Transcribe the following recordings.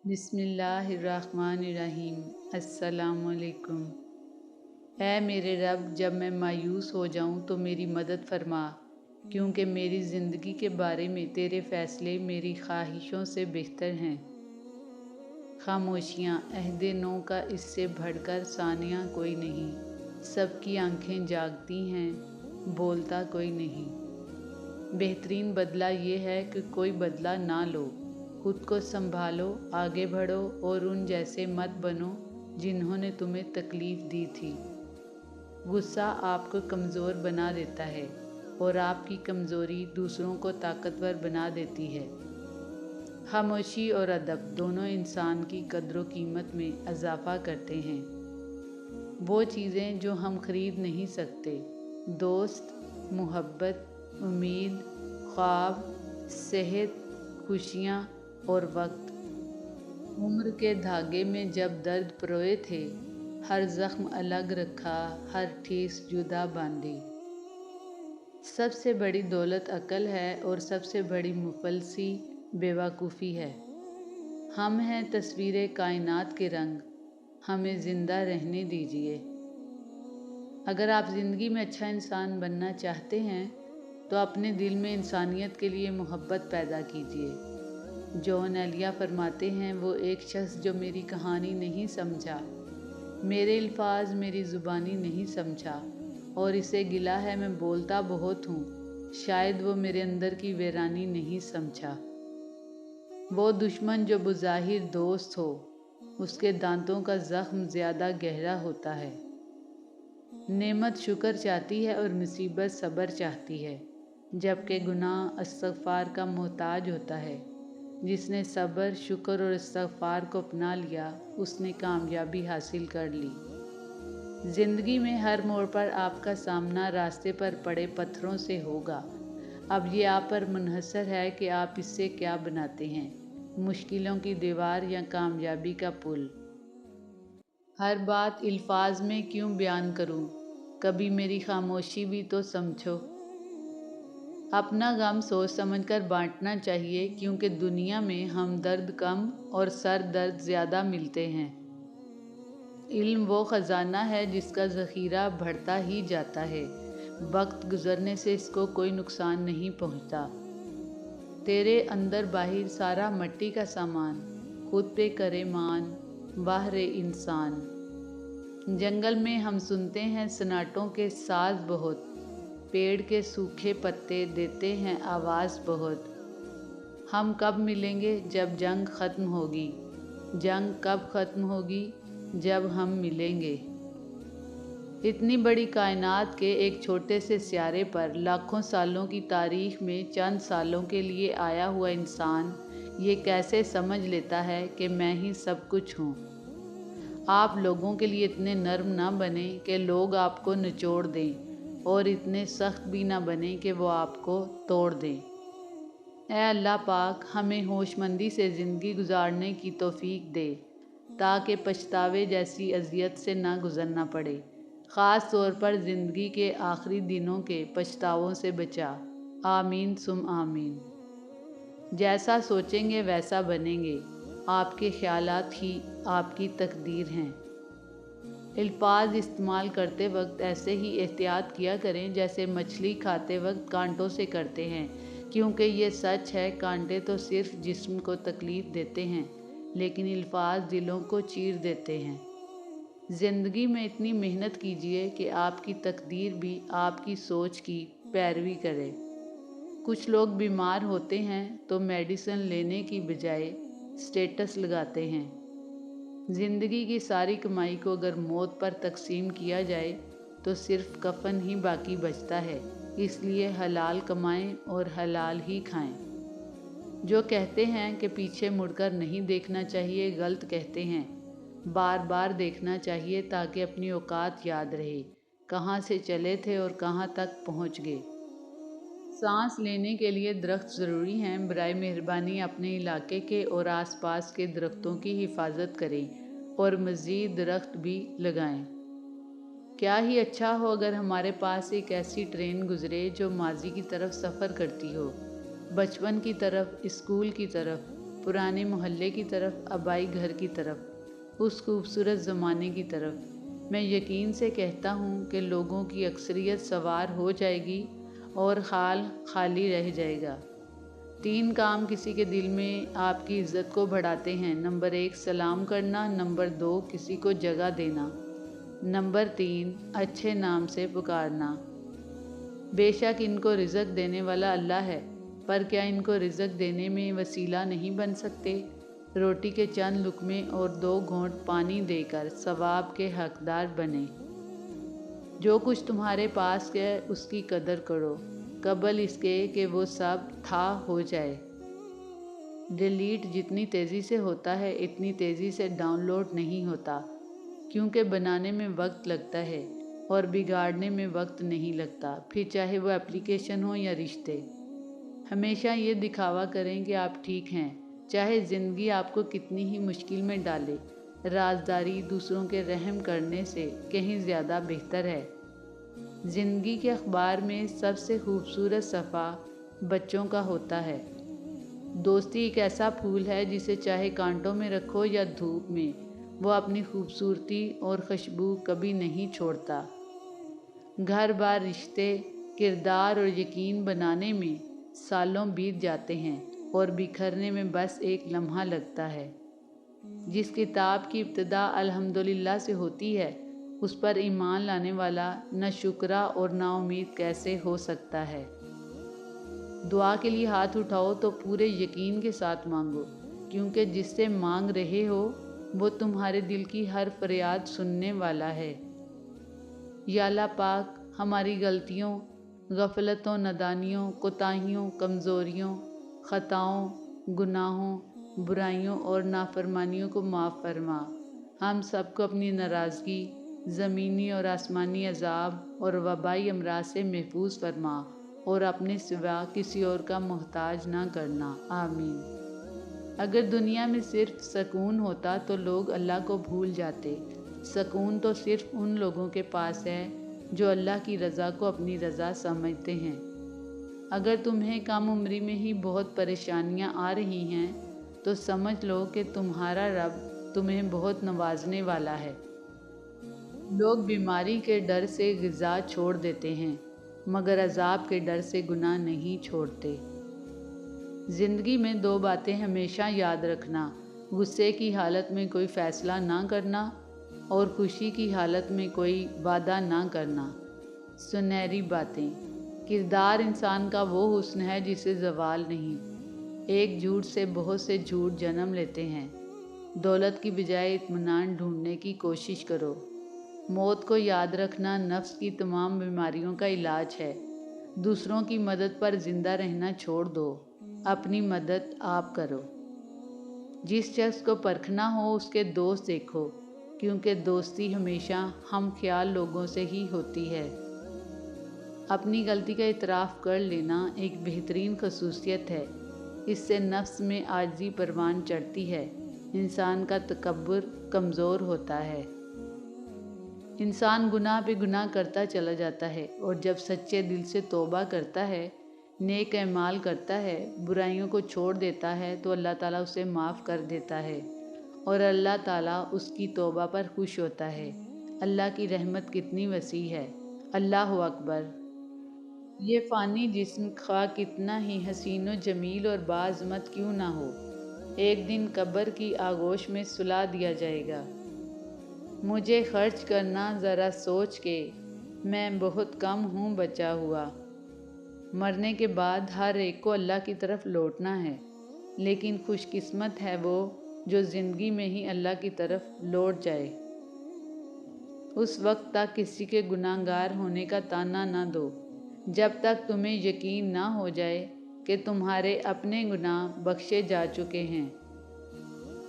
बिस्मिल्लाहिर्रहमानिर्रहीम। अस्सलामुअलैकुम। ऐ मेरे रब, जब मैं मायूस हो जाऊं तो मेरी मदद फरमा, क्योंकि मेरी ज़िंदगी के बारे में तेरे फ़ैसले मेरी ख्वाहिशों से बेहतर हैं। खामोशियाँ अहद नो का इससे बढ़कर सानिया कोई नहीं। सबकी आंखें जागती हैं, बोलता कोई नहीं। बेहतरीन बदला ये है कि कोई बदला ना लो। खुद को संभालो, आगे बढ़ो और उन जैसे मत बनो जिन्होंने तुम्हें तकलीफ़ दी थी। गुस्सा आपको कमज़ोर बना देता है और आपकी कमज़ोरी दूसरों को ताकतवर बना देती है। खामोशी और अदब दोनों इंसान की कद्र कीमत में इजाफ़ा करते हैं। वो चीज़ें जो हम ख़रीद नहीं सकते, दोस्त, मोहब्बत, उम्मीद, ख्वाब, सेहत, खुशियाँ और वक्त। उम्र के धागे में जब दर्द परोए थे, हर ज़ख्म अलग रखा, हर ठेस जुदा बांधी। सबसे बड़ी दौलत अक्ल है और सबसे बड़ी मुफलसी बेवकूफ़ी है। हम हैं तस्वीरें कायनात के रंग, हमें ज़िंदा रहने दीजिए। अगर आप ज़िंदगी में अच्छा इंसान बनना चाहते हैं तो अपने दिल में इंसानियत के लिए मोहब्बत पैदा कीजिए। जॉन एलिया फरमाते हैं, वो एक शख्स जो मेरी कहानी नहीं समझा, मेरे अल्फाज मेरी ज़ुबानी नहीं समझा और इसे गिला है मैं बोलता बहुत हूँ, शायद वो मेरे अंदर की वीरानी नहीं समझा। वो दुश्मन जो बज़ाहिर दोस्त हो, उसके दांतों का ज़ख्म ज़्यादा गहरा होता है। नेमत शुक्र चाहती है और मुसीबत सब्र चाहती है, जबकि गुनाह इस्तग़फ़ार का मोहताज होता है। जिसने सब्र, शुक्र और इस्तग़फ़ार को अपना लिया, उसने कामयाबी हासिल कर ली। ज़िंदगी में हर मोड़ पर आपका सामना रास्ते पर पड़े पत्थरों से होगा। अब ये आप पर मुनहसर है कि आप इससे क्या बनाते हैं, मुश्किलों की दीवार या कामयाबी का पुल। हर बात अल्फाज में क्यों बयान करूं, कभी मेरी खामोशी भी तो समझो। अपना गम सोच समझकर बांटना चाहिए, क्योंकि दुनिया में हमदर्द कम और सर दर्द ज़्यादा मिलते हैं। इल्म वो ख़जाना है जिसका ज़ख़ीरा बढ़ता ही जाता है, वक्त गुज़रने से इसको कोई नुकसान नहीं पहुँचता। तेरे अंदर बाहिर सारा मट्टी का सामान, खुद पे करे मान, वाह रे इंसान। जंगल में हम सुनते हैं सन्नाटों के साज बहुत, पेड़ के सूखे पत्ते देते हैं आवाज़ बहुत। हम कब मिलेंगे जब जंग ख़त्म होगी, जंग कब ख़त्म होगी जब हम मिलेंगे। इतनी बड़ी कायनात के एक छोटे से सियारे पर लाखों सालों की तारीख़ में चंद सालों के लिए आया हुआ इंसान ये कैसे समझ लेता है कि मैं ही सब कुछ हूँ। आप लोगों के लिए इतने नर्म ना बने कि लोग आपको निचोड़ दें, और इतने सख्त भी ना बने कि वो आपको तोड़ दें। ऐ अल्लाह पाक, हमें होशमंदी से ज़िंदगी गुजारने की तौफीक दे, ताकि पछतावे जैसी अजियत से ना गुज़रना पड़े। ख़ास तौर पर ज़िंदगी के आखिरी दिनों के पछतावों से बचा। आमीन सुम आमीन। जैसा सोचेंगे वैसा बनेंगे, आपके ख्यालात ही आपकी तकदीर हैं। अल्फाज इस्तेमाल करते वक्त ऐसे ही एहतियात किया करें जैसे मछली खाते वक्त कांटों से करते हैं, क्योंकि ये सच है, कांटे तो सिर्फ जिस्म को तकलीफ़ देते हैं, लेकिन अल्फाज दिलों को चीर देते हैं। ज़िंदगी में इतनी मेहनत कीजिए कि आपकी तकदीर भी आपकी सोच की पैरवी करे। कुछ लोग बीमार होते हैं तो मेडिसिन लेने की बजाय स्टेटस लगाते हैं। ज़िंदगी की सारी कमाई को अगर मौत पर तकसीम किया जाए तो सिर्फ कफन ही बाकी बचता है, इसलिए हलाल कमाएं और हलाल ही खाएं। जो कहते हैं कि पीछे मुड़कर नहीं देखना चाहिए, गलत कहते हैं। बार बार देखना चाहिए ताकि अपनी औकात याद रहे, कहाँ से चले थे और कहाँ तक पहुँच गए। सांस लेने के लिए दरख्त ज़रूरी हैं, बराए मेहरबानी अपने इलाके के और आसपास के दरख्तों की हिफाजत करें और मज़ीद दरख्त भी लगाएं। क्या ही अच्छा हो अगर हमारे पास एक ऐसी ट्रेन गुज़रे जो माजी की तरफ सफ़र करती हो, बचपन की तरफ, स्कूल की तरफ। पुराने मोहल्ले की तरफ, आबाई घर की तरफ, उस खूबसूरत ज़माने की तरफ। मैं यकीन से कहता हूँ कि लोगों की अक्सरियत सवार हो जाएगी और हाल खाली रह जाएगा। 3 काम किसी के दिल में आपकी इज़्ज़त को बढ़ाते हैं। नंबर 1 सलाम करना, नंबर 2 किसी को जगह देना, नंबर 3 अच्छे नाम से पुकारना। बेशक इनको रिज़्क देने वाला अल्लाह है, पर क्या इनको रिज़्क देने में वसीला नहीं बन सकते? रोटी के चंद लुक़मे और 2 घूंट पानी देकर सवाब के हकदार बने। जो कुछ तुम्हारे पास है उसकी कदर करो, कबल इसके कि वो सब था हो जाए। डिलीट जितनी तेज़ी से होता है इतनी तेज़ी से डाउनलोड नहीं होता, क्योंकि बनाने में वक्त लगता है और बिगाड़ने में वक्त नहीं लगता, फिर चाहे वो एप्लीकेशन हो या रिश्ते। हमेशा ये दिखावा करें कि आप ठीक हैं, चाहे ज़िंदगी आपको कितनी ही मुश्किल में डाले। राजदारी दूसरों के रहम करने से कहीं ज़्यादा बेहतर है। ज़िंदगी के अखबार में सबसे खूबसूरत सफ़ा बच्चों का होता है। दोस्ती एक ऐसा फूल है जिसे चाहे कांटों में रखो या धूप में, वो अपनी खूबसूरती और खुशबू कभी नहीं छोड़ता। घर बार, रिश्ते, किरदार और यकीन बनाने में सालों बीत जाते हैं और बिखरने में बस एक लम्हा लगता है। जिस किताब की इब्तिदा अल्हम्दुलिल्लाह से होती है, उस पर ईमान लाने वाला न शुक्रा और ना उम्मीद कैसे हो सकता है। दुआ के लिए हाथ उठाओ तो पूरे यकीन के साथ मांगो, क्योंकि जिससे मांग रहे हो वो तुम्हारे दिल की हर फरियाद सुनने वाला है। या अल्लाह पाक हमारी गलतियों, गफलतों, नादानियों, कोताहियों, कमज़ोरियों, ख़ताओं, गुनाहों, बुराइयों और नाफरमानियों को माफ़ फरमा। हम सबको अपनी नाराज़गी, ज़मीनी और आसमानी अज़ाब और वबाई अमराज से महफूज फरमा और अपने सिवा किसी और का मोहताज ना करना। आमीन। अगर दुनिया में सिर्फ सकून होता तो लोग अल्लाह को भूल जाते। सकून तो सिर्फ उन लोगों के पास है जो अल्लाह की रज़ा को अपनी रज़ा समझते हैं। अगर तुम्हें कम उम्री में ही बहुत परेशानियां आ रही हैं तो समझ लो कि तुम्हारा रब तुम्हें बहुत नवाजने वाला है। लोग बीमारी के डर से ग़िज़ा छोड़ देते हैं, मगर अज़ाब के डर से गुनाह नहीं छोड़ते। ज़िंदगी में 2 बातें हमेशा याद रखना: गुस्से की हालत में कोई फ़ैसला ना करना और खुशी की हालत में कोई वादा ना करना। सुनहरी बातें: किरदार इंसान का वो हुस्न है जिसे ज़वाल नहीं। एक झूठ से बहुत से झूठ जन्म लेते हैं। दौलत की बजाय इत्मीनान ढूंढने की कोशिश करो। मौत को याद रखना नफ्स की तमाम बीमारियों का इलाज है। दूसरों की मदद पर ज़िंदा रहना छोड़ दो, अपनी मदद आप करो। जिस शख्स को परखना हो उसके दोस्त देखो, क्योंकि दोस्ती हमेशा हम ख्याल लोगों से ही होती है। अपनी गलती का इतराफ़ कर लेना एक बेहतरीन खसूसियत है। इससे नफ्स में आजिज़ी परवान चढ़ती है। इंसान का तकब्बुर कमज़ोर होता है। इंसान गुनाह पे गुनाह करता चला जाता है और जब सच्चे दिल से तौबा करता है, नेक अमाल करता है, बुराइयों को छोड़ देता है, तो अल्लाह ताला उसे माफ़ कर देता है और अल्लाह ताला उसकी तौबा पर खुश होता है। अल्लाह की रहमत कितनी वसी है। अल्लाह अकबर। ये फ़ानी जिस्म खा कितना ही हसीन व जमील और बाज़मत क्यों ना हो, एक दिन कब्र की आगोश में सुला दिया जाएगा। मुझे खर्च करना ज़रा सोच के, मैं बहुत कम हूँ बचा हुआ। मरने के बाद हर एक को अल्लाह की तरफ लौटना है, लेकिन खुशकिस्मत है वो जो ज़िंदगी में ही अल्लाह की तरफ लौट जाए। उस वक्त तक किसी के गुनाहगार होने का ताना ना दो, जब तक तुम्हें यकीन ना हो जाए कि तुम्हारे अपने गुनाह बख्शे जा चुके हैं।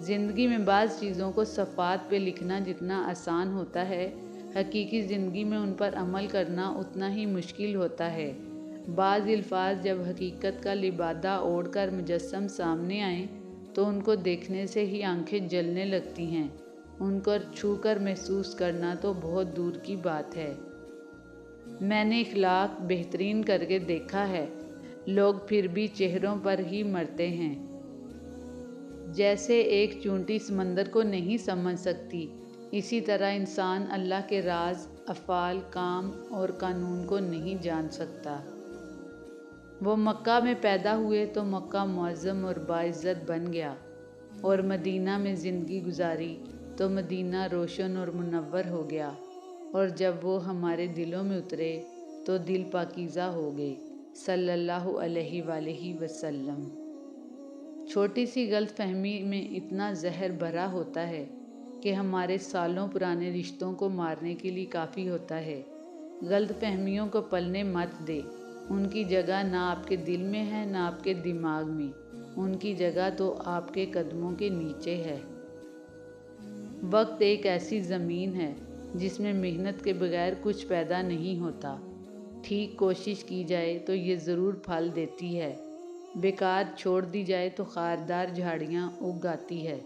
ज़िंदगी में बाज़ चीज़ों को सफ़ात पे लिखना जितना आसान होता है, हकीकी ज़िंदगी में उन पर अमल करना उतना ही मुश्किल होता है। बाज़ अल्फाज जब हकीकत का लिबादा ओढ़कर मुजस्सम सामने आएँ तो उनको देखने से ही आंखें जलने लगती हैं। उनको छूकर महसूस करना तो बहुत दूर की बात है। मैंने इखलाक बेहतरीन करके देखा है, लोग फिर भी चेहरों पर ही मरते हैं। جیسے ایک چونٹی سمندر کو نہیں سمجھ سکتی، اسی طرح انسان اللہ کے راز، افعال، کام اور قانون کو نہیں جان سکتا۔ وہ مکہ میں پیدا ہوئے تو مکہ معظم اور باعزت بن گیا، اور مدینہ میں زندگی گزاری تو مدینہ روشن اور منور ہو گیا، اور جب وہ ہمارے دلوں میں اترے تو دل پاکیزہ ہو گئے۔ صلی اللہ علیہ وآلہ وسلم۔ چھوٹی سی غلط فہمی میں اتنا زہر بھرا ہوتا ہے کہ ہمارے سالوں پرانے رشتوں کو مارنے کے لیے کافی ہوتا ہے۔ غلط فہمیوں کو پلنے مت دے، ان کی جگہ نہ آپ کے دل میں ہے نہ آپ کے دماغ میں، ان کی جگہ تو آپ کے قدموں کے نیچے ہے۔ وقت ایک ایسی زمین ہے جس میں محنت کے بغیر کچھ پیدا نہیں ہوتا۔ ٹھیک کوشش کی جائے تو یہ ضرور پھل دیتی ہے، بیکار چھوڑ دی جائے تو خاردار جھاڑیاں اگ آتی ہے۔